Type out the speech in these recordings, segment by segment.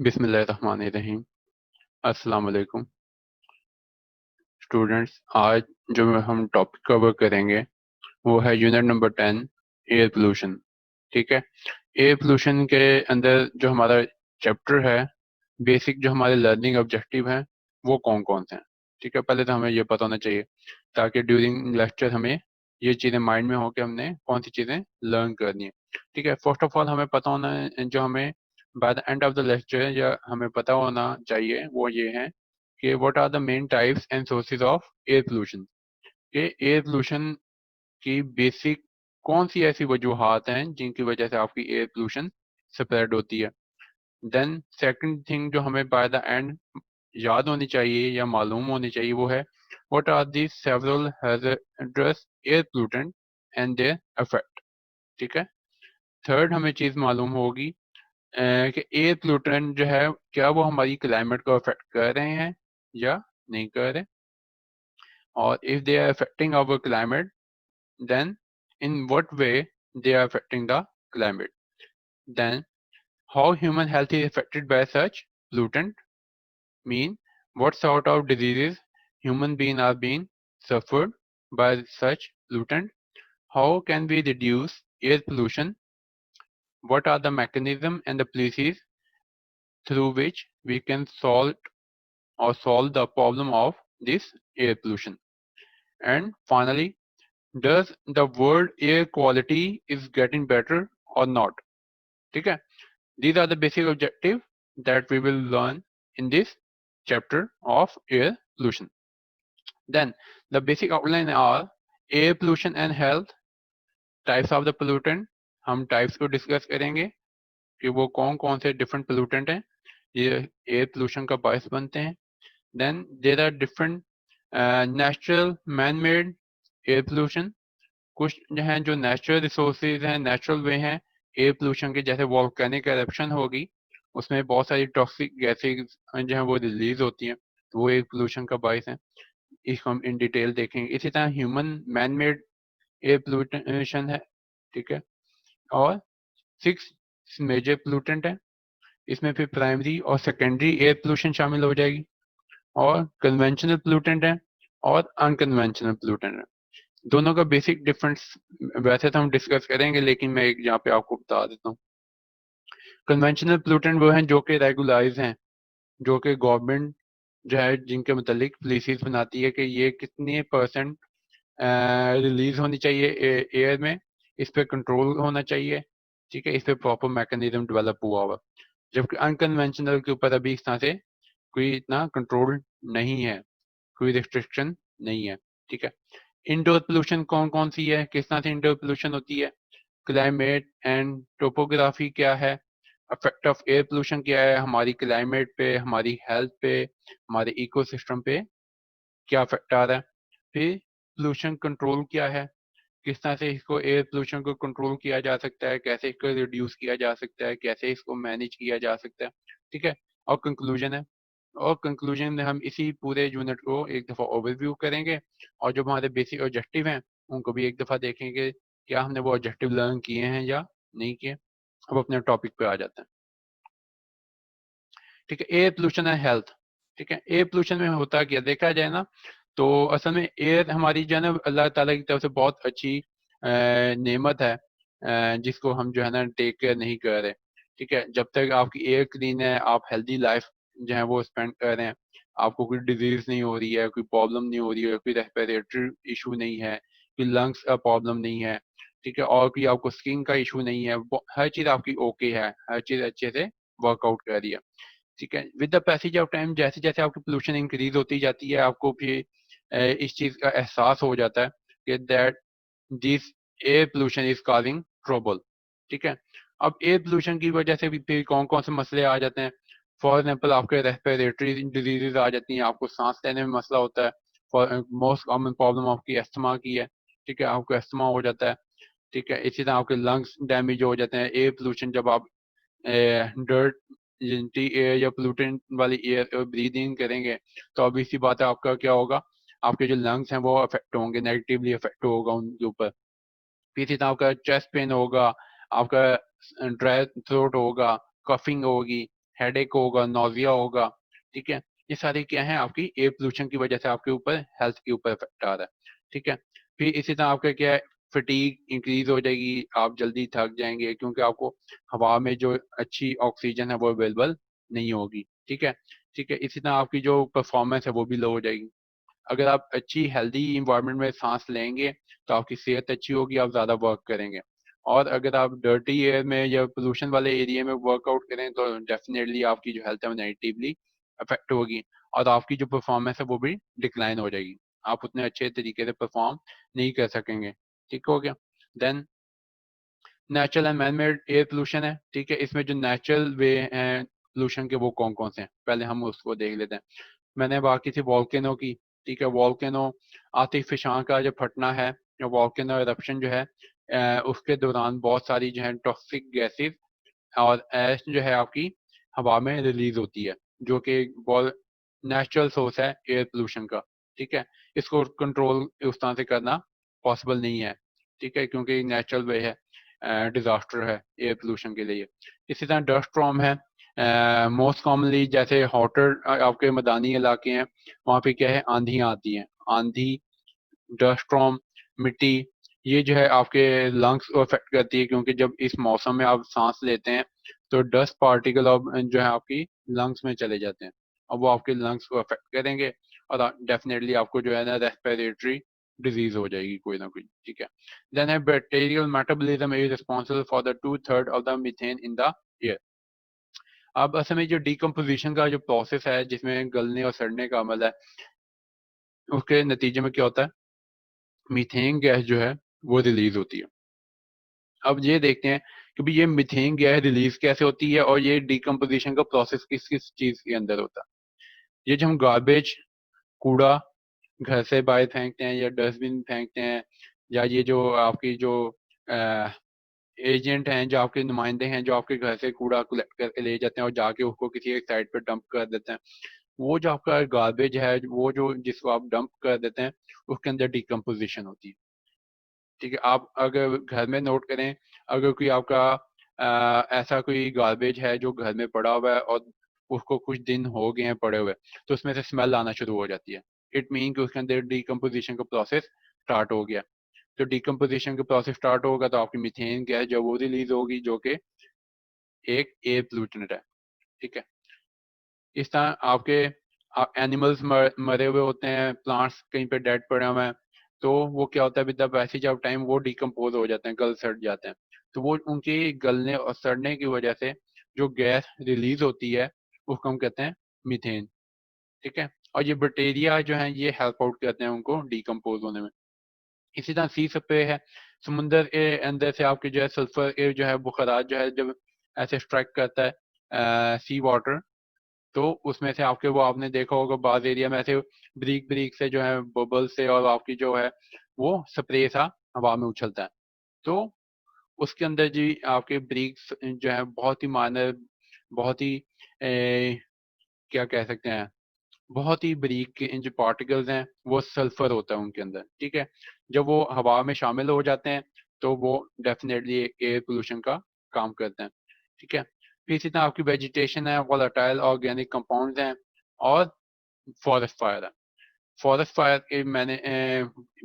बिस्मिल्लाहिर्रहमानिर्रहीम। अस्सलाम वालेकुम स्टूडेंट्स। आज जो हम टॉपिक कवर करेंगे वो है यूनिट नंबर 10 एयर पोल्यूशन। ठीक है, एयर पोल्यूशन के अंदर जो हमारा चैप्टर है, बेसिक जो हमारे लर्निंग ऑब्जेक्टिव हैं वो कौन कौन से हैं। ठीक है, पहले तो हमें ये पता होना चाहिए ताकि ड्यूरिंग लेक्चर हमें ये चीज़ें माइंड में हो कि हमने कौन सी चीज़ें लर्न करनी है। ठीक है, फर्स्ट ऑफ ऑल हमें पता होना है, जो हमें by the end of the lecture या हमें पता होना चाहिए वो ये है कि what are the main types and sources of air pollution. कि एयर पोल्यूशन की बेसिक कौन सी ऐसी वजूहात हैं जिनकी वजह से आपकी एयर पोल्यूशन स्प्रेड होती है। देन सेकंड थिंग जो हमें बाय द एंड याद होनी चाहिए या मालूम होनी चाहिए वो है what are the several hazardous air pollutant and their effect. ठीक है, थर्ड हमें चीज मालूम होगी कि एयर पोल्यूटेंट जो है क्या वो हमारी क्लाइमेट को अफेक्ट कर रहे हैं या नहीं कर रहे, और if they are affecting our climate then in what way they are affecting the climate. Then how human health is affected by such pollutant, mean what sort of diseases human beings are being suffered by such pollutant, how can we reduce air pollution, what are the mechanism and the policies through which we can solve the problem of this air pollution. And finally, does the world air quality is getting better or not. ठीक है, these are the basic objectives that we will learn in this chapter of air pollution. Then the basic outline are air pollution and health, types of the pollutant. हम types को discuss करेंगे कि वो कौन कौन से different pollutant हैं ये air pollution का बायस बनते हैं. Then there are different natural man-made air pollution. कुछ जो हैं जो नेचुरल रिसोर्सेज हैं, नेचुरल वे हैं एयर पोल्यूशन के, जैसे वॉल्केनिक एरप्शन होगी उसमें बहुत सारी टॉक्सिक गैसेज जो है वो रिलीज होती हैं, तो वो एयर पोल्यूशन का बायस है, इसको हम इन डिटेल देखेंगे. इसी तरह human man made air pollution है. ठीक है, और 6 मेजर पोल्यूटेंट है, इसमें फिर प्राइमरी और सेकेंडरी एयर पोल्यूशन शामिल हो जाएगी, और कन्वेंशनल पोल्यूटेंट है और अनकन्वेंशनल पोल्यूटेंट है. दोनों का बेसिक डिफरेंस वैसे तो हम डिस्कस करेंगे, लेकिन मैं एक यहाँ पे आपको बता देता हूँ. कन्वेंशनल पोल्यूटेंट वो हैं जो कि रेगुलाइज हैं, जो कि गवर्नमेंट जो है जिनके मुतालिक पॉलिसीज बनाती है कि ये कितने % रिलीज होनी चाहिए एयर में, इस पे कंट्रोल होना चाहिए. ठीक है, इस पे प्रॉपर मैकेनिज्म डेवलप हुआ हुआ, जबकि अनकन्वेंशनल के ऊपर अभी इस तरह से कोई इतना कंट्रोल नहीं है, कोई रिस्ट्रिक्शन नहीं है. ठीक है, इंडोर पोल्यूशन कौन कौन सी है, किस तरह से इंडोर पोल्यूशन होती है, क्लाइमेट एंड टोपोग्राफी क्या है, इफेक्ट ऑफ एयर पोल्यूशन क्या है हमारी क्लाइमेट पे, हमारी हेल्थ पे, हमारे इकोसिस्टम पे क्या इफेक्ट आ रहा है, फिर पोल्यूशन कंट्रोल क्या है, किस तरह से इसको एयर पोल्यूशन को कंट्रोल किया जा सकता है, कैसे इसको रिड्यूस किया जा सकता है, कैसे इसको मैनेज किया जा सकता है. ठीक है, और कंक्लूजन है, और कंक्लूजन में हम इसी पूरे यूनिट को एक दफ़ा ओवरव्यू करेंगे, और जो हमारे बेसिक ऑब्जेक्टिव हैं उनको भी एक दफ़ा देखेंगे क्या हमने वो ऑब्जेक्टिव लर्न किए हैं या नहीं किए. अब अपने टॉपिक पे आ जाते हैं. ठीक है, एयर पोल्यूशन एंड हेल्थ. ठीक है, एयर पोल्यूशन में होता क्या देखा जाए ना, तो असल में एयर हमारी जो है ना अल्लाह ताला की तरफ से बहुत अच्छी नेमत है, जिसको हम जो है ना टेक केयर नहीं कर रहे. ठीक है, जब तक आपकी एयर क्लीन है, आप हेल्दी लाइफ जो है वो स्पेंड कर रहे हैं, आपको कोई डिजीज नहीं हो रही है, कोई प्रॉब्लम नहीं हो रही है, कोई रेस्पिरेटरी इशू नहीं है, कोई लंग्स का प्रॉब्लम नहीं है. ठीक है, और कोई आपको स्किन का इशू नहीं है, हर चीज़ आपकी ओके है, हर चीज़ अच्छे से वर्कआउट कर रही है. ठीक है, with the passage of time जैसे जैसे आपकी पोल्यूशन इंक्रीज होती जाती है, आपको फिर इस चीज का एहसास हो जाता है कि that this air pollution is causing trouble. ठीक है, अब एयर पोल्यूशन की वजह से भी फिर कौन कौन से मसले आ जाते हैं. फॉर एग्जाम्पल आपके रेस्पिरेटरी डिजीजेज आ जाती हैं, आपको सांस लेने में मसला होता है. फॉर मोस्ट कॉमन प्रॉब्लम आपकी अस्थमा की है. ठीक है, आपको अस्थमा हो जाता है. ठीक है, इसी तरह आपके लंग्स डैमेज हो जाते हैं. एयर पोल्यूशन जब आप डर्ट एयर या पोल्यूटेंट वाली एयर ब्रीदिंग करेंगे तो अब इसी बात है आपका क्या होगा, आपके जो लंग्स हैं वो अफेक्ट होंगे, नेगेटिवली अफेक्ट होगा उनके ऊपर. फिर इसी तरह आपका चेस्ट पेन होगा, आपका ड्राई थ्रोट होगा, कफिंग होगी. हेडेक होगा, नोजिया होगा, ठीक है। ये सारे क्या है आपकी एयर पोल्यूशन की वजह से आपके ऊपर हेल्थ के ऊपर इफेक्ट आ रहा है, ठीक है। फिर इसी तरह आपका क्या है, फटीग इंक्रीज हो जाएगी, आप जल्दी थक जाएंगे क्योंकि आपको हवा में जो अच्छी ऑक्सीजन है वो अवेलेबल नहीं होगी, ठीक है। ठीक है, इसी तरह आपकी जो परफॉर्मेंस है वो भी लो हो जाएगी। अगर आप अच्छी हेल्दी इन्वायरमेंट में सांस लेंगे तो आपकी सेहत अच्छी होगी, आप ज़्यादा वर्क करेंगे। और अगर आप डर्टी एयर में या पोल्यूशन वाले एरिया में वर्कआउट करें तो डेफिनेटली आपकी जो हेल्थ है वो नेगेटिवली अफेक्ट होगी, और आपकी जो परफॉर्मेंस है वो भी डिक्लाइन हो जाएगी, आप उतने अच्छे तरीके से परफॉर्म नहीं कर सकेंगे, ठीक हो गया। Then natural and man made air pollution है, ठीक है। इसमें जो नेचुरल वे हैं पोल्यूशन के वो कौन कौन से हैं, पहले हम उसको देख लेते हैं। मैंने बात की थी वॉल्केनो की, ठीक है। वॉल्केनो आतिशफशां का जो फटना है, या वॉल्केनो एरप्शन जो है, उसके दौरान बहुत सारी जो है टॉक्सिक गैसेस और ऐश जो है आपकी हवा में रिलीज होती है, जो कि बहुत नेचुरल सोर्स है एयर पोल्यूशन का, ठीक है। इसको कंट्रोल उस तरह से करना पॉसिबल नहीं है, ठीक है, क्योंकि नेचुरल वे है, डिजास्टर है एयर पोल्यूशन के लिए। इसी तरह डस्ट स्टॉर्म है, मोस्ट कॉमनली जैसे हॉटर आपके मैदानी इलाके हैं वहाँ पे क्या है, आंधियाँ आती हैं, आंधी, डस्ट स्टॉर्म, मिट्टी, ये जो है आपके लंग्स को अफेक्ट करती है, क्योंकि जब इस मौसम में आप सांस लेते हैं तो डस्ट पार्टिकल अब जो है आपकी लंग्स में चले जाते हैं, और वो आपके लंग्स को अफेक्ट करेंगे, और डेफिनेटली आपको जो है ना रेस्पिरेटरी डिजीज हो जाएगी कोई ना कोई, ठीक है। देन है bacterial metabolism is responsible for the 2/3 of the methane in the air. अब असल में जो डिकम्पोजिशन का जो प्रोसेस है जिसमें गलने और सड़ने का अमल है, उसके नतीजे में क्या होता है, मीथेन गैस जो है वो रिलीज होती है। अब ये देखते हैं कि भाई ये मीथेन गैस रिलीज कैसे होती है, और ये डिकम्पोजिशन का प्रोसेस किस किस चीज के अंदर होता है। ये जो हम गार्बेज, कूड़ा घर से बाहर फेंकते हैं या डस्टबिन फेंकते हैं, या ये जो आपकी जो एजेंट हैं, जो आपके नुमाइंदे हैं, जो आपके घर से कूड़ा कलेक्ट करके ले जाते हैं और जाके उसको किसी एक साइड पर डंप कर देते हैं, वो जो आपका गार्बेज है, वो जो जिसको आप डंप कर देते हैं, उसके अंदर डिकम्पोजिशन होती है, ठीक है। आप अगर घर में नोट करें, अगर कोई आपका ऐसा कोई गार्बेज है जो घर में पड़ा हुआ है और उसको कुछ दिन हो गए हैं पड़े हुए, तो उसमें से स्मेल आना शुरू हो जाती है, इट मीन कि उसके अंदर डिकम्पोजिशन का प्रोसेस स्टार्ट हो गया। तो डिकम्पोजिशन का प्रोसेस स्टार्ट होगा तो आपकी मीथेन गैस जो वो रिलीज होगी, जो कि एक एयर पोल्यूटेंट है, ठीक है। इस तरह आपके एनिमल्स मरे हुए होते हैं, प्लांट्स कहीं पे डेड पड़े हुए हैं, तो वो क्या होता है with the passage of time वो डिकम्पोज हो जाते हैं, गल सड़ जाते हैं। तो वो उनके गलने और सड़ने की वजह से जो गैस रिलीज होती है उसको हम कहते हैं मीथेन, ठीक है। और ये बैक्टीरिया जो है ये हेल्प आउट करते हैं उनको डिकम्पोज होने में। इसी तरह सी स्प्रे है, समुंदर के अंदर से आपके जो है सल्फर के जो है बुखारात जो है जब ऐसे स्ट्राइक करता है सी वाटर, तो उसमें से आपके वो आपने देखा होगा बाज एरिया में ऐसे ब्रीक ब्रीक से जो है बबल से और आपकी जो है वो स्प्रे सा हवा में उछलता है, तो उसके अंदर जी आपके ब्रिक्स जो है बहुत ही माइनर, बहुत ही क्या कह सकते हैं, बहुत ही बारीक के जो पार्टिकल्स हैं वो सल्फर होता है उनके अंदर, ठीक है। जब वो हवा में शामिल हो जाते हैं तो वो डेफिनेटली एयर पोल्यूशन का काम करते हैं, ठीक है। फिर इसी तरह आपकी वेजिटेशन है, वोलेटाइल ऑर्गेनिक कंपाउंड्स हैं, और फॉरेस्ट फायर है। फॉरेस्ट फायर के मैंने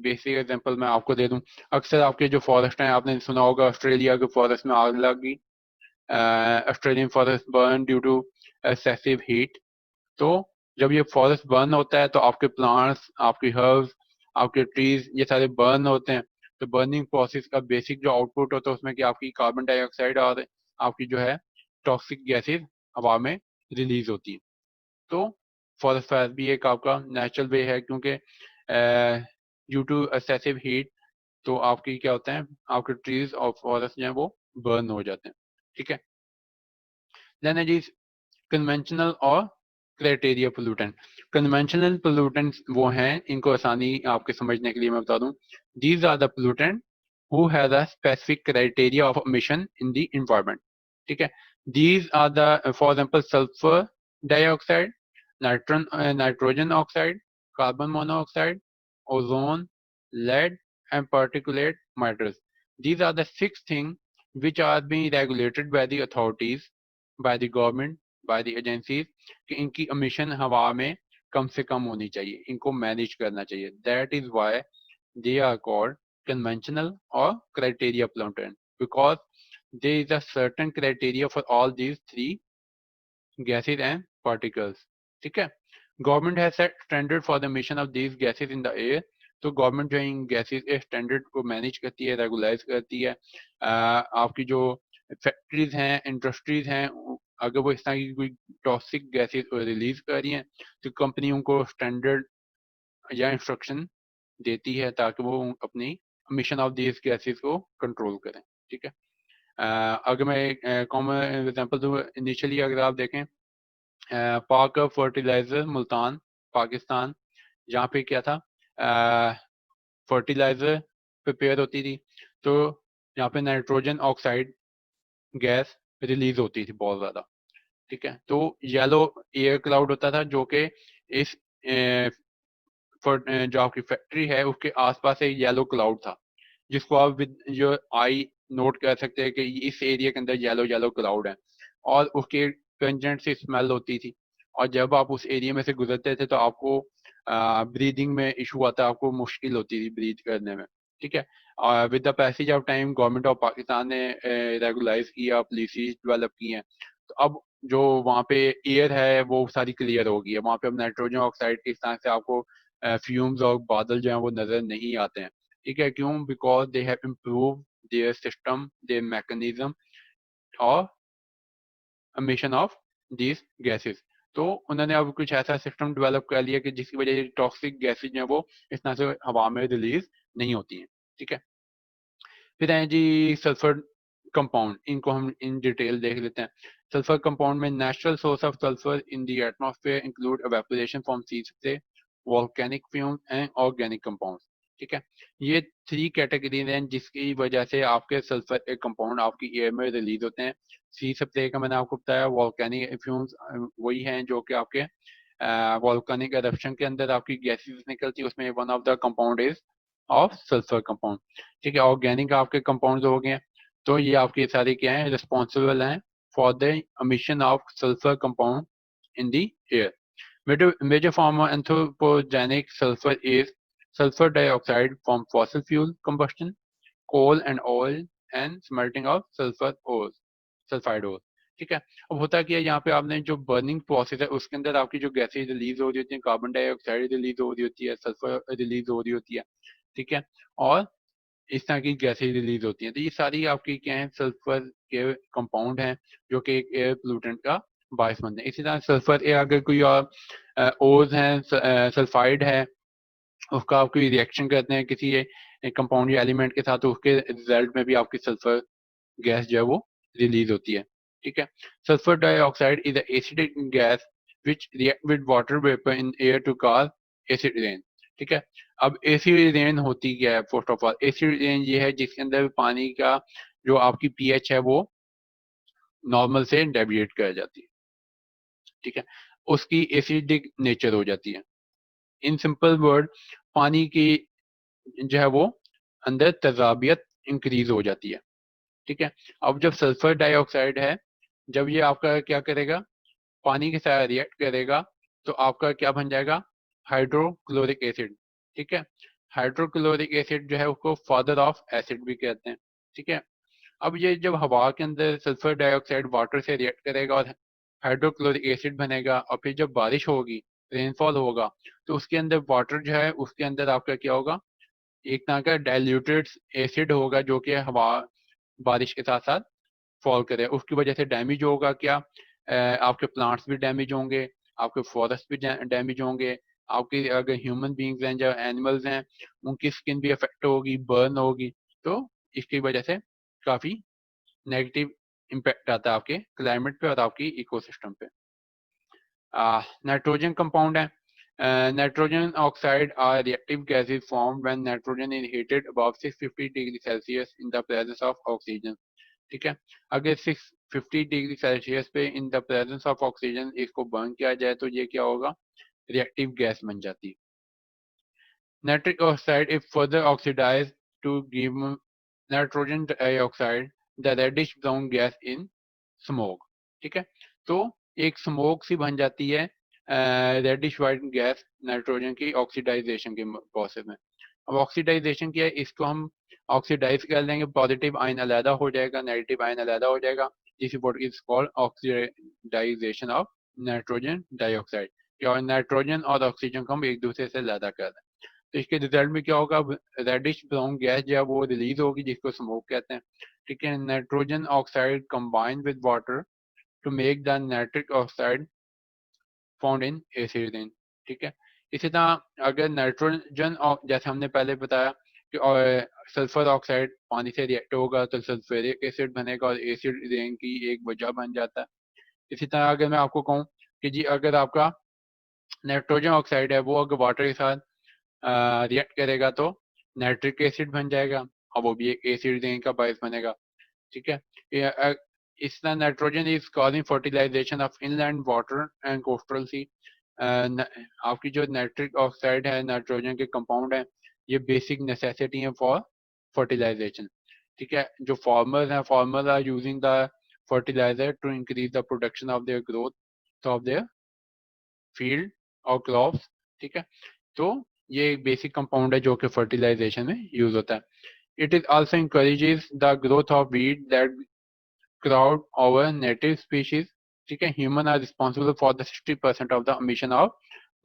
बेसिक एग्जांपल मैं आपको दे दूं, अक्सर आपके जो फॉरेस्ट हैं आपने सुना होगा ऑस्ट्रेलिया के फॉरेस्ट में आग लगी, Australian forest burn due to excessive heat. तो जब ये फॉरेस्ट बर्न होता है तो आपके प्लांट्स, आपकी हर्ब्स, आपके ट्रीज ये सारे बर्न होते हैं। तो बर्निंग प्रोसेस का बेसिक जो आउटपुट होता है उसमें कि आपकी कार्बन डाइऑक्साइड और आपकी जो है टॉक्सिक गैसेज हवा में रिलीज होती है। तो फॉरेस्ट फायर भी एक आपका नेचुरल वे है, क्योंकि ड्यू टू एक्सेसिव हीट तो आपकी क्या होता है, आपके ट्रीज और फॉरेस्ट जो है वो बर्न हो जाते हैं, ठीक है। देन है जी कन्वेंशनल और क्राइटेरिया पोल्यूटेंट। कन्वेंशनल पोल्यूटेंट्स वो हैं, इनको आसानी आपके समझने के लिए मैं बता दूं, these are the pollutant who has a specific criteria of emission in the environment, ठीक है। These are the for example sulphur dioxide, nitrogen oxide, carbon monoxide, ozone, lead and particulate matters. These are the six things which are being regulated by the authorities, by the government, by the agencies कि इनकी emission हवा में कम से कम होनी चाहिए, इनको manage करना चाहिए। That is why they are called conventional or criteria pollutant because there is a certain criteria for all these three gases and particles। ठीक है, government has set standard for the emission of these gases in the air। तो government जो इन gases के standard को manage करती है, regularise करती है। आपकी जो फैक्ट्रीज हैं, इंडस्ट्रीज हैं, अगर वो इस तरह की कोई टॉक्सिक गैसेज रिलीज कर रही हैं तो कंपनी उनको स्टैंडर्ड या इंस्ट्रक्शन देती है ताकि वो अपनी emission ऑफ दीज गैसेज को कंट्रोल करें। ठीक है, अगर मैं एक कॉमन एग्जांपल दूं, इनिशियली अगर आप देखें पाक फर्टिलाइजर मुल्तान पाकिस्तान, जहाँ पे क्या था, फर्टिलाइजर प्रिपेयर होती थी, तो यहाँ पे नाइट्रोजन ऑक्साइड गैस रिलीज होती थी बहुत ज्यादा। ठीक है, तो येलो एयर क्लाउड होता था जो कि इस जो आपकी फैक्ट्री है उसके आसपास एक येलो क्लाउड था, जिसको आप विद जो आई नोट कर सकते हैं कि इस एरिया के अंदर येलो येलो क्लाउड है, और उसके पेंजेंट से स्मेल होती थी, और जब आप उस एरिया में से गुजरते थे तो आपको ब्रीदिंग में इशू आता, आपको मुश्किल होती थी ब्रीथ करने में। ठीक है, with the passage of time government of Pakistan ने रेगुलाइज किया, पॉलिसीज डेवलप की हैं, तो अब जो वहाँ पे एयर है वो सारी क्लियर हो गई है, वहाँ पे अब नाइट्रोजन ऑक्साइड के इस तरह से आपको फ्यूम्स और बादल जो हैं वो नजर नहीं आते हैं। ठीक है, क्यों? Because they have improve their system, there mechanism और emission ऑफ दीज गैसेस। तो उन्होंने अब कुछ ऐसा सिस्टम डेवलप कर लिया कि जिसकी वजह से टॉक्सिक गैसेज हैं वो इस तरह से हवा में रिलीज नहीं होती हैं। ठीक है, फिर है जी सल्फर कंपाउंड, इनको हम इन डिटेल देख लेते हैं। सल्फर कंपाउंड में natural source of sulphur in the atmosphere include evaporation from seas से volcanic fume and organic compound. ठीक है, ये थ्री कैटेगरीज हैं जिसकी वजह से आपके सल्फर कंपाउंड आपकी एयर में रिलीज होते हैं। सी सबसे का मैंने आपको बताया, वोल्केनिक फ्यूम्स वही हैं जो कि आपके वोल्केनिक एरप्शन के अंदर आपकी गैसेस निकलती है, उसमें one of the compound is of sulphur compound. ठीक है, ऑर्गेनिक आपके कंपाउंड हो गए हैं, तो ये आपके सारे क्या हैं, रिस्पॉन्सिबल हैं for the emission of sulphur compound in the air. Major form of anthropogenic sulfur is sulfur dioxide from fossil fuel combustion, coal and oil, and smelting of sulfur ores, sulphide ore। ठीक है, अब होता क्या है, यहाँ पे आपने जो बर्निंग प्रोसेस है उसके अंदर आपकी जो गैसेज रिलीज हो रही होती है, कार्बन डाइऑक्साइड रिलीज हो रही होती है, सल्फर रिलीज हो रही होती है। ठीक है, और इस तरह की गैसेज रिलीज होती हैं, तो ये सारी आपकी क्या है, सल्फर के कंपाउंड हैं जो कि एक एयर पोल्यूटेंट का बायस बनते हैं। इसी तरह सल्फर अगर कोई और ओज है, सल्फाइड है, उसका आप कोई रिएक्शन करते हैं किसी कंपाउंड या एलिमेंट के साथ, तो उसके रिजल्ट में भी आपकी सल्फर गैस जो है वो रिलीज होती है। ठीक है, sulphur dioxide is acidic gas which react with water vapour in air to cause acid rain. ठीक है, अब एसिड रेन होती क्या है? First of all acid rain ये है जिसके अंदर पानी का जो आपकी पीएच है वो नॉर्मल से डेविएट कर जाती है। ठीक है, उसकी एसिडिक नेचर हो जाती है। इन सिंपल वर्ड, पानी की जो है वो अंदर तेजाबियत इंक्रीज हो जाती है। ठीक है, अब जब सल्फर डाइऑक्साइड है, जब ये आपका क्या करेगा, पानी के साथ रिएक्ट करेगा, तो आपका क्या बन जाएगा, हाइड्रोक्लोरिक एसिड। ठीक है, हाइड्रोक्लोरिक एसिड जो है उसको फादर ऑफ एसिड भी कहते हैं। ठीक है, अब ये जब हवा के अंदर सल्फर डाइऑक्साइड वाटर से रिएक्ट करेगा और हाइड्रोक्लोरिक एसिड बनेगा, और फिर जब बारिश होगी, रेनफॉल होगा, तो उसके अंदर वाटर जो है उसके अंदर आपका क्या होगा, एक तरह का डाइल्यूटेड एसिड होगा जो कि हवा बारिश के साथ साथ फॉल करे, उसकी वजह से डैमेज होगा क्या, आपके प्लांट्स भी डैमेज होंगे, आपके फॉरेस्ट भी डैमेज होंगे, आपके अगर ह्यूमन बींग्स हैं जो एनिमल्स हैं उनकी स्किन भी अफेक्ट होगी, बर्न होगी। तो इसकी वजह से काफी नेगेटिव इम्पैक्ट आता है आपके क्लाइमेट पे और आपकी इकोसिस्टम पे। नाइट्रोजन कंपाउंड है, nitrogen oxide are reactive gases form when nitrogen is heated above 650 degree Celsius in the presence of oxygen. ठीक है, अगर 650 डिग्री सेल्सियस पे in the presence of oxygen इसको बर्न किया जाए तो ये क्या होगा, रिएक्टिव गैस बन जाती है। Nitric oxide if further oxidise to give nitrogen dioxide the reddish brown gas in smoke. ठीक है, तो एक स्मोक सी बन जाती है रेडिश वाइट गैस नाइट्रोजन की ऑक्सीडाइजेशन के प्रोसेस में। अब ऑक्सीडाइजेशन किया है, इसको हम ऑक्सीडाइज कर लेंगे, पॉजिटिव आयन अलहदा हो जाएगा, नेगेटिव आयन अलहदा हो जाएगा। This what is called oxidisation of nitrogen dioxide. और नाइट्रोजन और ऑक्सीजन को हम एक दूसरे से अलहदा कर दें, तो इसके रिजल्ट में क्या होगा, रेडिश ब्राउन गैस जो है वो रिलीज होगी, जिसको स्मोक कहते हैं। ठीक है, nitrogen oxide combine with water to make the nitric oxide found in acid rain. ठीक है, इसी तरह अगर नाइट्रोजन जैसे हमने पहले बताया कि सल्फर ऑक्साइड पानी से रिएक्ट होगा तो सल्फ्यूरिक एसिड बनेगा और एसिड रेन की एक वजह बन जाता है। इसी तरह अगर मैं आपको कहूँ कि जी अगर आपका नाइट्रोजन ऑक्साइड है वो अगर वाटर के साथ रिएक्ट करेगा तो नाइट्रिक एसिड बन जाएगा और वो भी एक एसिड रेन का बायस बनेगा। ठीक है, इस तरह nitrogen is causing fertilisation of inland water and coastal sea. आपकी जो नाइट्रिक ऑक्साइड है नाइट्रोजन के कंपाउंड है, ये बेसिक नेसेसिटी है फॉर फर्टिलाइजेशन। ठीक है, जो फार्मर्स हैं farmers are using the fertiliser to increase the production of their growth of their field और क्रॉप्स। ठीक है, तो ये एक बेसिक कंपाउंड है जो कि फर्टिलाइजेशन में यूज होता है। It is also encourages the growth of weed that crowd over native species। ठीक है, human are responsible for the 60% of the emission of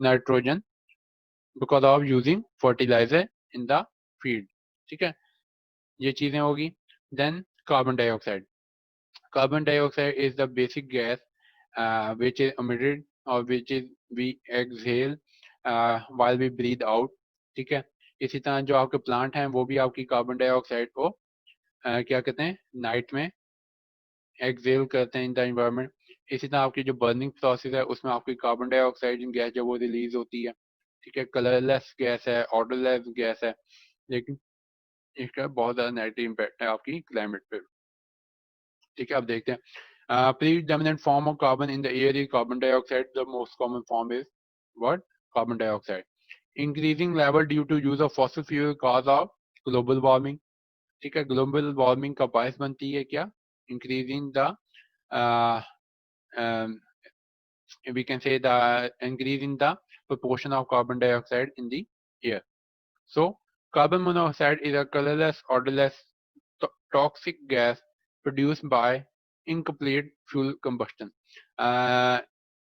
nitrogen because of using fertilizer in the field। ठीक है, ये चीजें होगी। Then carbon dioxide. Carbon dioxide is the basic gas which is emitted or which is we exhale while we breathe out। ठीक है, इसी तरह जो आपके प्लांट हैं वो भी आपकी कार्बन डाइऑक्साइड को क्या कहते हैं नाइट में एक्सेल करते हैं इन द एनवायरनमेंट। इसी तरह आपकी जो बर्निंग प्रोसेस है उसमें आपकी कार्बन डाइऑक्साइड गैस जो वो रिलीज होती है। ठीक है, कलरलेस गैस है, ऑडरलेस गैस है, लेकिन इसका बहुत ज़्यादा नेगेटिव इम्पैक्ट है आपकी क्लाइमेट पे। ठीक है, अब देखते हैं predominant form of carbon in the air is carbon dioxide. The most common form is what, carbon dioxide. Increasing level due to use of fossil fuel cause of global warming. ठीक है, global warming का बायस बनती है क्या, increasing the um, we can say the increase in the proportion of carbon dioxide in the air. So carbon monoxide is a colorless, odorless, toxic gas produced by incomplete fuel combustion।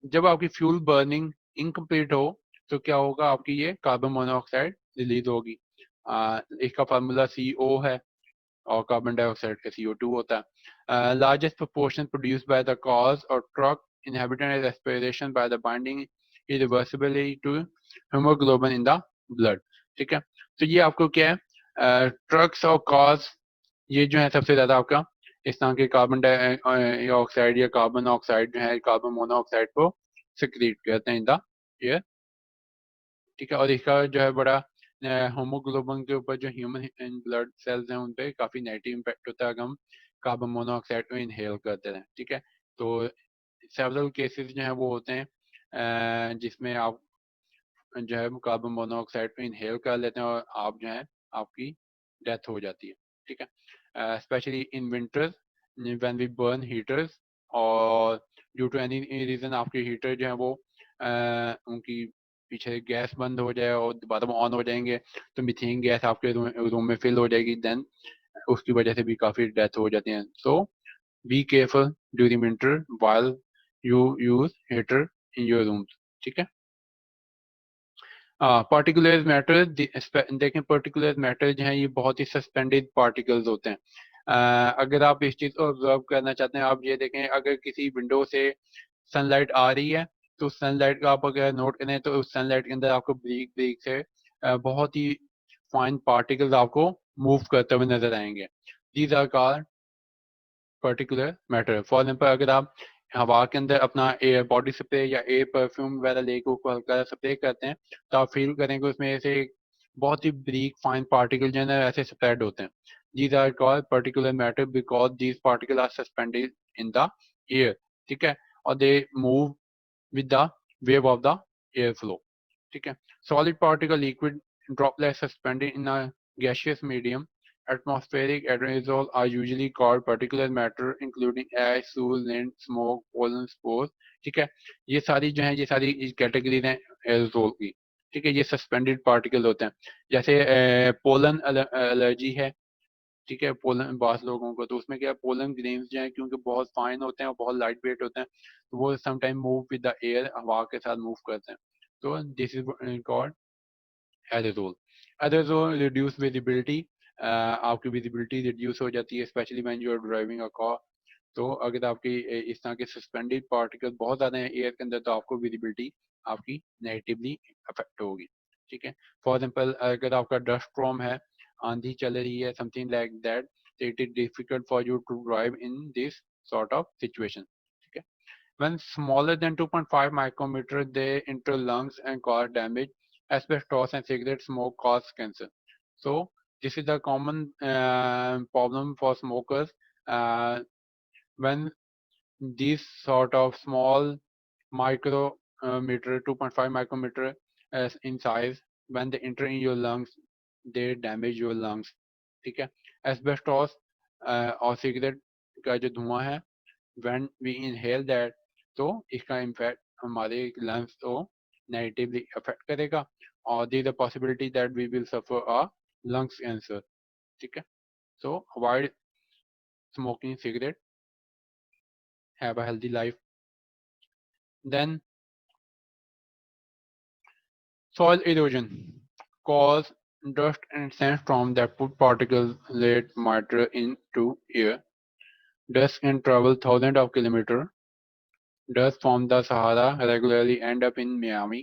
जब आपकी fuel burning incomplete हो तो क्या होगा, आपकी ये carbon monoxide release होगी। इसका फार्मूला CO है और कार्बन डाइऑक्साइड का CO2 होता है। Largest proportion produce by the cause और truck inhibited respiration by the binding irreversibly to hemoglobin in the blood। ठीक है, तो ये आपको क्या है, ट्रक्स और कॉज ये जो है सबसे ज्यादा आपका इस तरह के कार्बन डाइऑक्साइड या कार्बन ऑक्साइड जो है कार्बन मोनोऑक्साइड को सिक्रीट करते हैं इन द एयर। ठीक है, और इसका जो है बड़ा होमोग्लोबिन के ऊपर जो ह्यूमन ब्लड सेल्स हैं उन पे काफी नेगेटिव इम्पैक्ट होता है अगर हम कार्बन मोनोऑक्साइड को इनहेल करते हैं। ठीक है, तो सेवरल केसेस जो हैं वो होते हैं जिसमें आप जो है कार्बन मोनोऑक्साइड को इनहेल कर लेते हैं और आप जो है आपकी डेथ हो जाती है। ठीक है, specially in winters when we burn heaters और ड्यू टू एनी रीजन आपके हीटर जो है वो उनकी पीछे गैस बंद हो जाए और दोबारा ऑन हो जाएंगे तो मीथेन गैस आपके रूम में फिल हो जाएगी, देन उसकी वजह से भी काफी डेथ हो जाती है। So be careful during winter while you use heater in your rooms. ठीक है, पार्टिकुलर मैटर देखें, पार्टिकुलर मैटर जो है ये बहुत ही सस्पेंडेड पार्टिकल्स होते हैं। अगर आप इस चीज को ऑब्जर्व करना चाहते हैं, आप ये देखें अगर किसी विंडो से सनलाइट आ रही है तो सनलाइट का आप अगर नोट करें तो उस सनलाइट के अंदर आपको ब्रीक ब्रीक से बहुत ही फाइन पार्टिकल्स आपको मूव करते हुए नजर आएंगे। These are called particular matter. For example अगर आप हवा के अंदर अपना एयर बॉडी स्प्रे या एयर परफ्यूम वगैरह लेके उसको हल्का स्प्रे करते हैं तो आप फील करेंगे उसमें ऐसे बहुत ही ब्रीक फाइन पार्टिकल जो है ना ऐसे स्प्रेड होते हैं। These are called particular matter because these particle are suspended in the air. ठीक है, और they move with the wave of the airflow। ठीक है, solid particle liquid droplets suspended in a gaseous medium। Atmospheric aerosols are usually called particulate matter including ash, soot, lint, smoke, pollen, spores। ठीक है। ये सारी जो है ये सारी कैटेगरीज हैं एरोसोल की, ठीक है। ये सस्पेंडेड पार्टिकल होते हैं, जैसे पोलन एलर्जी है, ठीक है। पोलन बास लोगों को, तो उसमें क्या है, पोलन ग्रेन्स जो है क्योंकि बहुत फाइन होते हैं और बहुत लाइट वेट होते हैं, तो वो sometime move with the air, हवा के साथ मूव करते हैं, तो this is called aerosol. Aerosol reduce visibility, आपकी विजिबिलिटी रिड्यूस हो जाती है, specially when you are driving a car. तो अगर आपकी इस तरह के सस्पेंडेड पार्टिकल बहुत ज़्यादा हैं एयर के अंदर, तो आपको विजिबिलिटी आपकी नेगेटिवली अफेक्ट होगी, ठीक है। फॉर एग्जाम्पल अगर आपका डस्ट स्टॉर्म है, आंधी चल रही है, something like that, it is difficult for you to drive in this sort of situation, ठीक है। When smaller than 2.5 micrometer, they enter lungs and cause damage. Asbestos and cigarette smoke cause cancer. So this is a common problem for smokers. When these sort of small micrometer, 2.5 micrometer in size, when they enter in your lungs, they damage your lungs. ठीक है। Asbestos और cigarette का जो धुआं है, when we inhale that, तो इसका impact हमारे लंग्स को नेगेटिवली अफेक्ट करेगा, और there is a possibility that we will suffer a lungs cancer, ठीक है। So avoid smoking cigarette, have a healthy life. Then soil erosion cause dust and sandstorm that put particles late matter into air. Dust can travel thousands of kilometers. Dust from the Sahara regularly end up in Miami,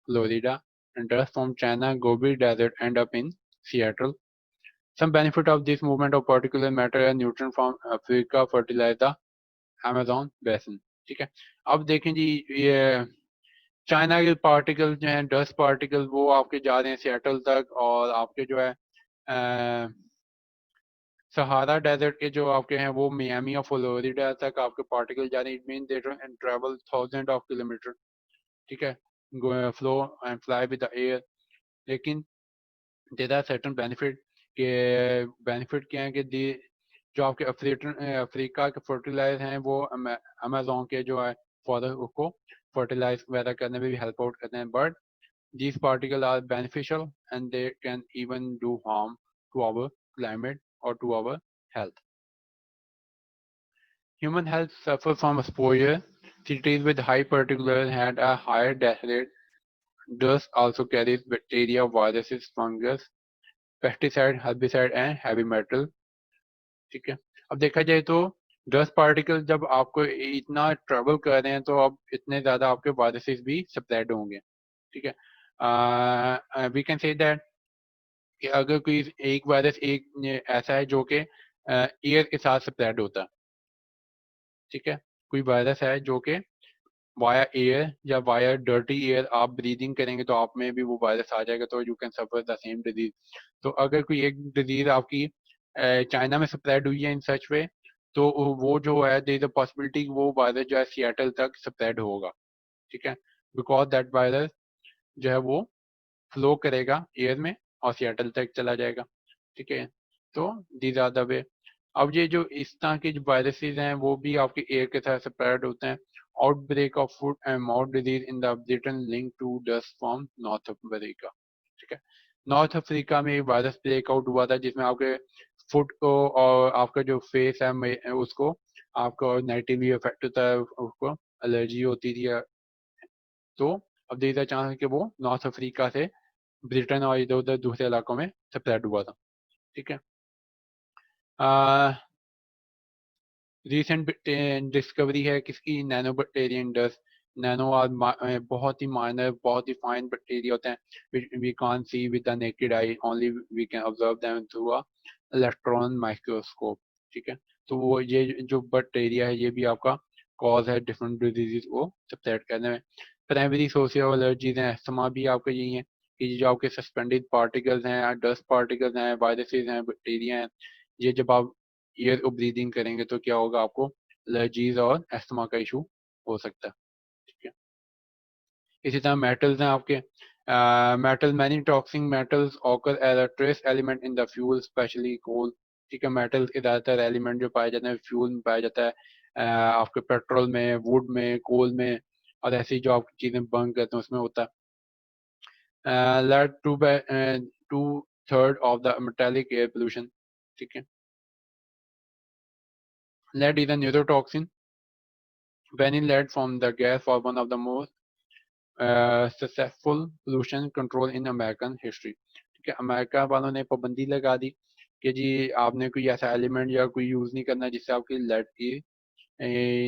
Florida, and dust from China Gobi Desert end up in Seattle. Some benefit of this movement of particulate matter and nutrient from Africa fertilize the Amazon basin. ठीक है। अब देखें जी, ये China के particle जो हैं, dust particle, वो आपके जा रहे हैं सियाटल तक, और आपके जो है सहारा डेजर्ट के जो आपके हैं वो मियामी और फ्लोरिडा तक आपके पार्टिकल जा रहे हैं। It mean they travel thousand of kilometre, ठीक है, flow and fly with the air. लेकिन देयर आर सर्टेन बेनिफिट, के बेनिफिट क्या है कि जो आपके अफ्रीका के फर्टिलाइज हैं वो अमेजोन के जो है फॉरेस्ट को फर्टिलाइज वगैरह करने में भी हेल्प आउट करते हैं, but these particles are beneficial and they can even do harm to our climate or to our health. Human health suffers from exposure. Cities with high particulate had a higher death rate. Dust also carries bacteria, viruses, fungus, pesticide, herbicide and heavy metal. ठीक है। अब देखा जाए तो dust particle जब आपको इतना travel कर रहे हैं, तो अब इतने ज्यादा आपके वायरसेस भी स्प्रेड होंगे, ठीक है। वी कैन से दैट कि अगर कोई एक वायरस एक ऐसा है जो कि एयर के साथ स्प्रेड होता है, ठीक है। कोई वायरस है जो कि वाया एयर या वाया डर्टी एयर आप ब्रीदिंग करेंगे तो आप में भी वो वायरस आ जाएगा, तो you can suffer the same disease. तो अगर कोई एक डिजीज आपकी चाइना में स्प्रेड हुई है इन सच वे, तो वो जो है देयर इज अ पॉसिबिलिटी वो वायरस जो है सियाटल तक स्प्रेड होगा, ठीक है, बिकॉज दैट वायरस जो है वो फ्लो करेगा एयर में और सियाटल तक चला जाएगा, ठीक है। तो दीज आर द वे। अब ये जो इस तरह के जो वायरसेस हैं वो भी आपके एयर के साथ स्प्रेड होते हैं। Outbreak of foot and mouth disease in the Britain link to dust from North Africa, ठीक है। नॉर्थ अफ्रीका में एक वायरस ब्रेकआउट हुआ था जिसमें आपके फुट को और आपका जो फेस है उसको आपको नेगेटिवली अफेक्ट होता है, उसको एलर्जी होती थी। तो अब देर है चांस है कि वो नॉर्थ अफ्रीका से ब्रिटेन और इधर उधर दूसरे इलाकों में स्प्रेड हुआ था, ठीक है। रिसेंट डिस्कवरी है किसकी, नैनो बैक्टीरियन डस्ट। नैनो और बहुत ही माइनर, बहुत ही फाइन बैक्टीरिया होते हैं, we can't see with the naked eye, only we can observe them through a electron microscope, ठीक है। तो वो ये जो बैक्टीरिया है ये भी आपका कॉज है डिफरेंट डिजीज को स्प्रेड करने में। प्राइमरी सोर्स एलर्जीज हैं, अस्थमा भी आपका यही है कि जो आपके सस्पेंडेड पार्टिकल्स हैं, डस्ट पार्टिकल्स हैं, वायरसेस हैं, बैक्टीरिया हैं, ये जब आप एयर को ब्रीदिंग करेंगे तो क्या होगा, आपको एलर्जीज और अस्थमा का इशू हो सकता है, ठीक है। इसी तरह मेटल्स हैं आपके, metal many toxic metals occur as a trace element in the fuel specially coal, ठीक है। मेटल्स के ज़्यादातर एलिमेंट जो पाए जाते हैं फ्यूल में पाया जाता है, आपके पेट्रोल में, वुड में, कोल में, और ऐसी जो आप चीज़ें बर्न करते हैं उसमें होता है। Lead 2/3 of the metallic air pollution, ठीक है। Lead is a neurotoxin when inhaled from the gas was one of the most successful pollution control in American history, ठीक है। अमेरिका वालों ने पाबंदी लगा दी कि जी आपने कोई ऐसा एलिमेंट या कोई यूज़ नहीं करना जिससे आपकी लेड की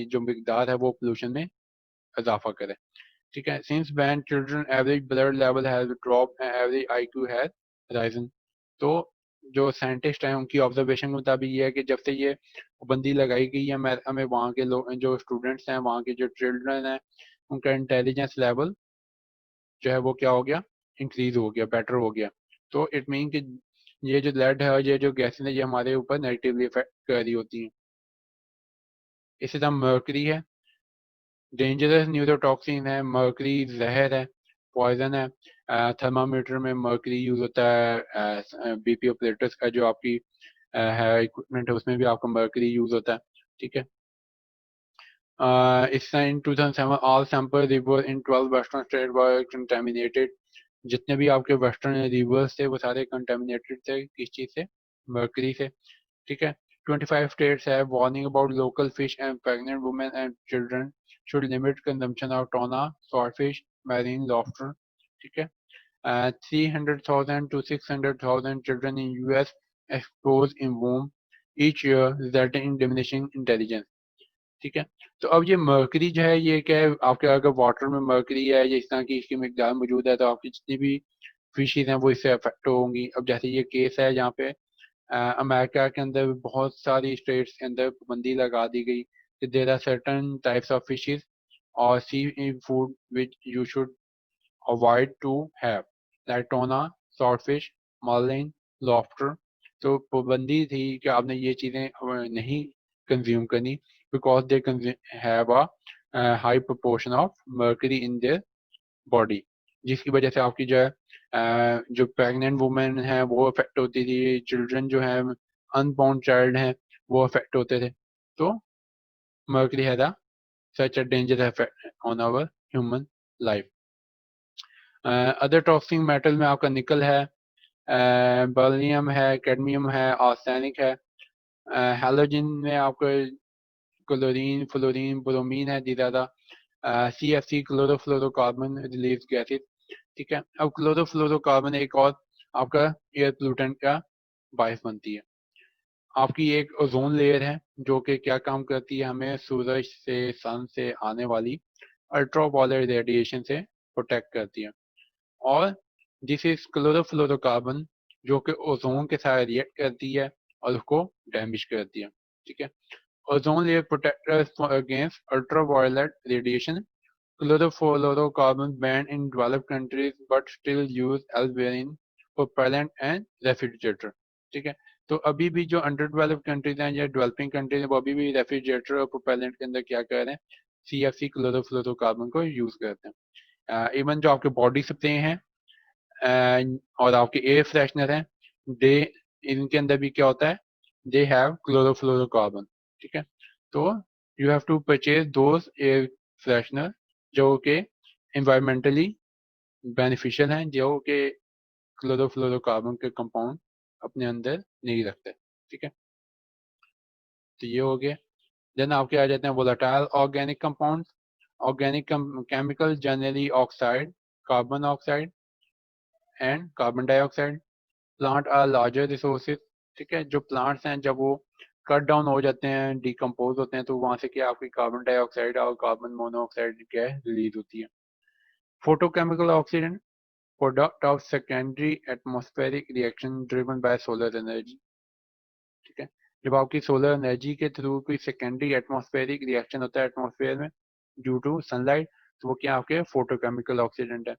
जो मिकदार है वो पोल्यूशन में इजाफा करे, ठीक है। Since ban children average blood level has drop and average IQ has risen. तो जो साइंटिस्ट हैं उनकी ऑब्जर्वेशन के मुताबिक ये है कि जब से ये पाबंदी लगाई गई है हमें वहाँ के लोग जो स्टूडेंट्स हैं वहाँ के जो चिल्ड्रन हैं उनका इंटेलिजेंस लेवल जो है वो क्या हो गया, इंक्रीज हो गया, बेटर हो गया। तो इट मीन कि ये जो लेड है और ये जो गैसें है ये हमारे ऊपर नेगेटिवली इफेक्ट कर रही होती हैं। इसी तरह मर्करी है, डेंजरस न्यूरोटॉक्सिन है, मर्करी जहर है, पॉइजन है। थर्मामीटर में मर्करी यूज होता है, बीपी ऑपरेटर्स का जो आपकी है इक्विपमेंट है उसमें भी आपका मर्करी यूज होता है, ठीक है। इस इन 2007 all sample river in 12 western state were contaminated. जितने भी आपके वेस्टर्न रिवर्स थे वो सारे कंटेमिनेटेड थे किस चीज से, मर्करी से, ठीक है। 25 states have warning about local fish and pregnant women and children should limit consumption of tuna, swordfish, marine lobster, ठीक है। 300,000 to 600,000 children in US exposed in womb each year resulting in diminishing intelligence, ठीक है। तो अब ये mercury जो है ये क्या है, आपके अगर वाटर में मर्करी है या इस तरह की इसकी मिकदार मौजूद है तो आपकी जितनी भी फिशेज हैं वो इससे अफेक्ट होंगी। अब जैसे ये केस है जहाँ पे अमेरिका के अंदर बहुत सारी स्टेट्स के अंदर पाबंदी लगा दी गई कि there are certain types of fishes और sea food which you should avoid to have, like tuna, saltfish, Marlin, lobster. तो पाबंदी थी कि आपने ये चीज़ें नहीं कंज्यूम करनी because they have a high proportion of mercury in their body, जिसकी वजह से आपकी जो है जो प्रेग्नेंट वुमेन है वो अफेक्ट होती थी, चिल्ड्रन जो है अनबॉर्न चाइल्ड हैं वो अफेक्ट होते थे। तो mercury has a such a dangerous effect on our human life. Other toxic metal में आपका निकल है, बर्लियम है, कैडमियम है, आर्सेनिक है। हैलोजन में आपका क्लोरीन, फ्लोरीन, ब्रोमीन है दी ज़्यादा। CFC क्लोरोफ्लोरोकार्बन रिलीज गैसेज, ठीक है। अब क्लोरोफ्लोरोकार्बन एक और आपका एयर पोल्यूटेंट का बायस बनती है। आपकी एक ओजोन लेयर है जो कि क्या काम करती है, हमें सूरज से, सन से आने वाली अल्ट्रावायलेट रेडिएशन से प्रोटेक्ट करती है। और दिस इज क्लोरोफ्लोरोकार्बन जो कि ओजोन के साथ रिएक्ट करती है और उसको डैमेज करती है, ठीक है। Ozone layer protect us against ultraviolet radiation. Chlorofluorocarbons banned in developed countries but still used elsewhere in propellant and refrigerator, ठीक है। तो अभी भी जो अंडर डेवलप्ड कंट्रीज हैं या डेवलपिंग कंट्रीज हैं वो अभी भी रेफ्रिजरेटर और प्रोपेलेंट के अंदर क्या कर रहे हैं, CFC क्लोरोफ्लोरोकार्बन को यूज करते हैं। इवन जो आपके बॉडी स्प्रे हैं और आपके एयर फ्रेशनर हैं, दे इनके अंदर भी क्या होता है, दे हैव क्लोरोफ्लोरोकार्बन, ठीक है। तो you have to purchase those air freshener जो कि इन्वायरमेंटली बेनिफिशियल हैं, जो कि क्लोरोफ्लोरोकार्बन के कंपाउंड अपने अंदर नहीं रखते, ठीक है। तो ये हो गया। देन आपके आ जाते हैं volatile organic compounds. Organic chemical generally oxide, carbon oxide and carbon dioxide. Plant are larger resources, ठीक है। जो प्लांट्स हैं जब वो कट डाउन हो जाते हैं, डिकम्पोज होते हैं तो वहाँ से क्या आपकी कार्बन डाइऑक्साइड और कार्बन मोनोऑक्साइड गैस रिलीज होती है। Photochemical oxidant, product of secondary atmospheric reaction driven by solar energy, ठीक है। जब आपकी सोलर एनर्जी के थ्रू कोई सेकेंडरी एटमॉस्फेरिक रिएक्शन होता है एटमॉस्फेयर में ड्यू टू सनलाइट, तो वो क्या आपके फोटोकेमिकल ऑक्सीडेंट है।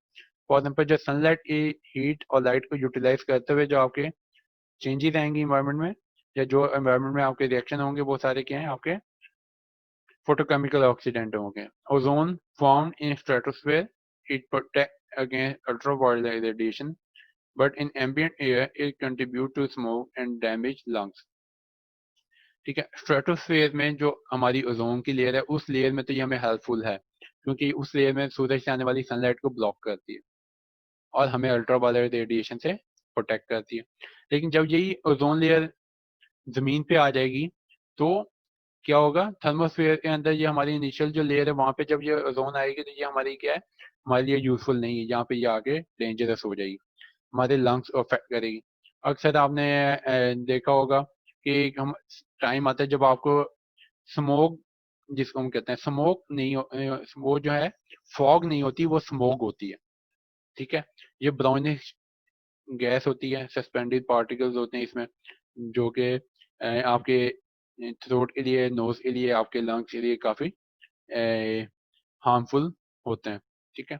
फॉर एग्जाम्पल जो सनलाइट की हीट और लाइट को यूटिलाइज करते हुए जो आपके चेंजेस आएंगी इन्वायरमेंट में या जो इन्वायरमेंट में आपके रिएक्शन होंगे वो सारे क्या हैं, आपके फोटोकेमिकल ऑक्सीडेंट होंगे। Ozone form in stratosphere, it protect against ultraviolet radiation but in ambient air it contribute to smoke and damage lungs, ठीक है। स्ट्रेटोस्फेयर में जो हमारी ओजोन की लेयर है उस लेयर में तो ये हमें हेल्पफुल है क्योंकि उस लेयर में सूरज से आने वाली सनलाइट को ब्लॉक करती है और हमें अल्ट्रावायलेट रेडिएशन से प्रोटेक्ट करती है। लेकिन जब यही ओजोन लेयर जमीन पे आ जाएगी तो क्या होगा, थर्मोस्फीयर के अंदर ये हमारी इनिशियल जो लेयर है वहां पे जब ये ओजोन आएगी तो ये हमारी क्या है, हमारे लिए यूजफुल नहीं है, यहाँ पे ये आगे डेंजरस हो जाएगी, हमारे लंग्स को अफेक्ट करेगी। अक्सर आपने देखा होगा कि हम टाइम आता है जब आपको स्मोक, जिसको हम कहते हैं स्मोक नहीं वो जो है फॉग नहीं होती, वो स्मोक होती है, ठीक है। ये ब्राउनिश गैस होती है, सस्पेंडेड पार्टिकल्स होते हैं इसमें, जो कि आपके थ्रोट के लिए, नोज के लिए, आपके लंग्स के लिए काफी हार्मफुल होते हैं, ठीक है।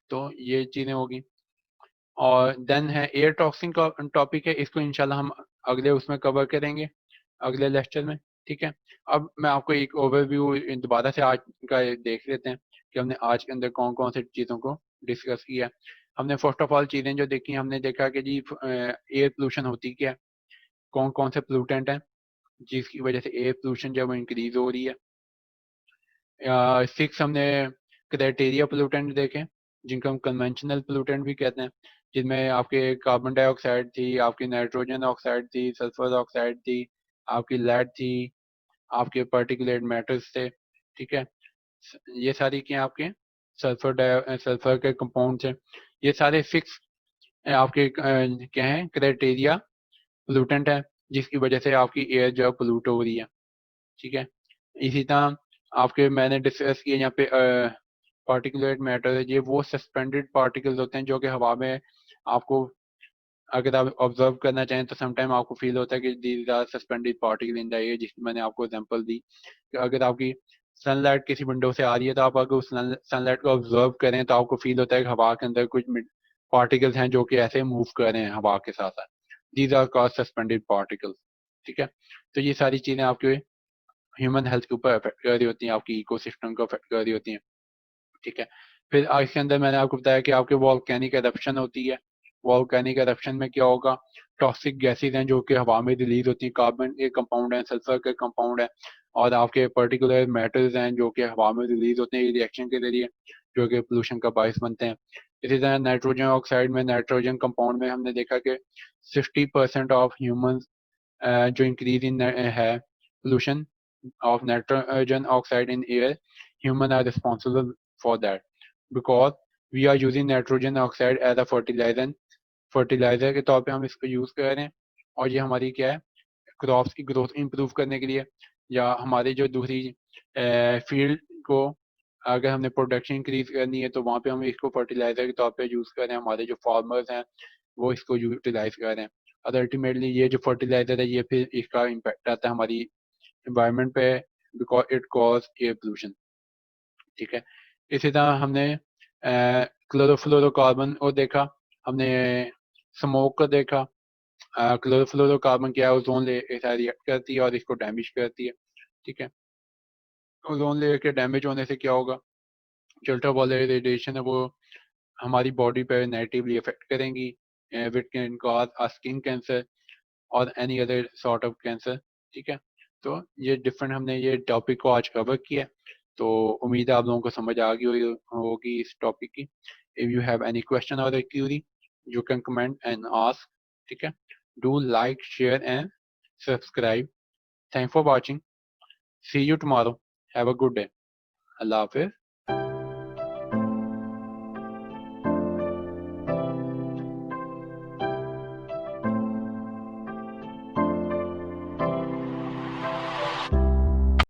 तो ये चीजें होगी। और देन है एयर टॉक्सिन का टॉपिक है, इसको इंशाल्लाह हम अगले उसमें कवर करेंगे, अगले लेक्चर में, ठीक है। अब मैं आपको एक ओवरव्यू दोबारा से आज का देख लेते हैं कि हमने आज के अंदर कौन कौन सी चीज़ों को डिस्कस किया। हमने फर्स्ट ऑफ ऑल चीज़ें जो देखी, हमने देखा कि जी एयर पोल्यूशन होती क्या है, कौन कौन से पोल्यूटेंट हैं जिसकी वजह से एयर पोल्यूशन जो है वो इंक्रीज हो रही है। 6 हमने क्राइटेरिया पोल्यूटेंट देखे जिनको हम कन्वेंशनल पोल्यूटेंट भी कहते हैं, जिनमें आपके कार्बन डाइऑक्साइड थी, आपकी नाइट्रोजन ऑक्साइड थी, सल्फर ऑक्साइड थी, आपकी लेड थी, आपके पर्टिकुलेट मैटर्स थे, ठीक है। ये सारी क्या आपके सल्फर के कंपाउंड्स हैं। ये सारे 6 आपके क्या हैं, क्राइटेरिया पोल्यूटेंट है जिसकी वजह से आपकी एयर जो है पोल्यूट हो रही है, ठीक है। इसी तरह आपके मैंने डिस्कस किए यहाँ पे पार्टिकुलेट मैटर है, ये वो सस्पेंडेड पार्टिकल्स होते हैं जो कि हवा में आपको, अगर आप ऑब्जर्व करना चाहें तो समटाइम आपको फील होता है कि these are suspended particle in the air, जिसकी मैंने आपको एग्जांपल दी कि अगर आपकी सनलाइट किसी विंडो से आ रही है तो आप अगर उस सनलाइट को ऑब्जर्व करें तो आपको फील होता है कि हवा के अंदर कुछ पार्टिकल्स हैं जो कि ऐसे मूव कर रहे हैं हवा के साथ साथ, these are called suspended particles, ठीक है। तो ये सारी चीजें आपके ह्यूमन हेल्थ के ऊपर अफेक्ट कर रही होती हैं, आपकी इकोसिस्टम को अफेक्ट कर रही होती हैं, ठीक है। फिर इसके अंदर मैंने आपको बताया कि आपके वॉल्केनिक एरप्शन होती है। वॉल्केनिक एरप्शन में क्या होगा, टॉक्सिक गैसेज हैं जो कि हवा में रिलीज होती हैं, कार्बन के कंपाउंड हैं, सल्फर के कंपाउंड हैं, और आपके पर्टिकुलर मेटल्स हैं जो कि हवा में रिलीज होते हैं रिएक्शन के जरिए, जो कि पोल्यूशन का बायस बनते हैं। इसी तरह नाइट्रोजन ऑक्साइड में, नाइट्रोजन कंपाउंड में हमने देखा कि 60% ऑफ ह्यूमन जो इंक्रीज इन है pollution of nitrogen oxide in air, humans are responsible for that because we are using nitrogen oxide as a fertilizer के तौर पे हम इसको यूज कर रहे हैं, और ये हमारी क्या है, क्रॉप्स की ग्रोथ इंप्रूव करने के लिए, या हमारी जो दूसरी फील्ड को अगर हमने प्रोडक्शन इंक्रीज करनी है तो वहाँ पे हम इसको फर्टिलाइजर के तौर पे यूज कर रहे हैं, हमारे जो फार्मर्स हैं वो इसको यूटिलाइज कर रहे हैं, और अल्टीमेटली ये जो फर्टिलाइजर है ये फिर इसका इम्पैक्ट आता है हमारी environment पे, because it cause air pollution, ठीक है। इसी तरह हमने क्लोरोफ्लोरोकार्बन को देखा, हमने स्मोक को देखा। क्लोरोफ्लोरोकार्बन क्या है, ओजोन लेयर के साथ रिएक्ट करती है और इसको डैमेज करती है, ठीक है। ओजोन लेयर के डैमेज होने से क्या होगा, जो अल्ट्रावायलेट रेडिएशन है वो हमारी बॉडी पे नेगेटिवली इफेक्ट करेंगी, which can cause skin cancer और any other sort of cancer, ठीक है। तो ये डिफरेंट हमने ये टॉपिक को आज कवर किया, तो उम्मीद है आप लोगों को समझ आ गई होगी इस टॉपिक की। If you have any question और query you can comment and ask, ठीक है। Do like, share and subscribe. Thank for watching, see you tomorrow, have a good day, अल्लाह हाफिज।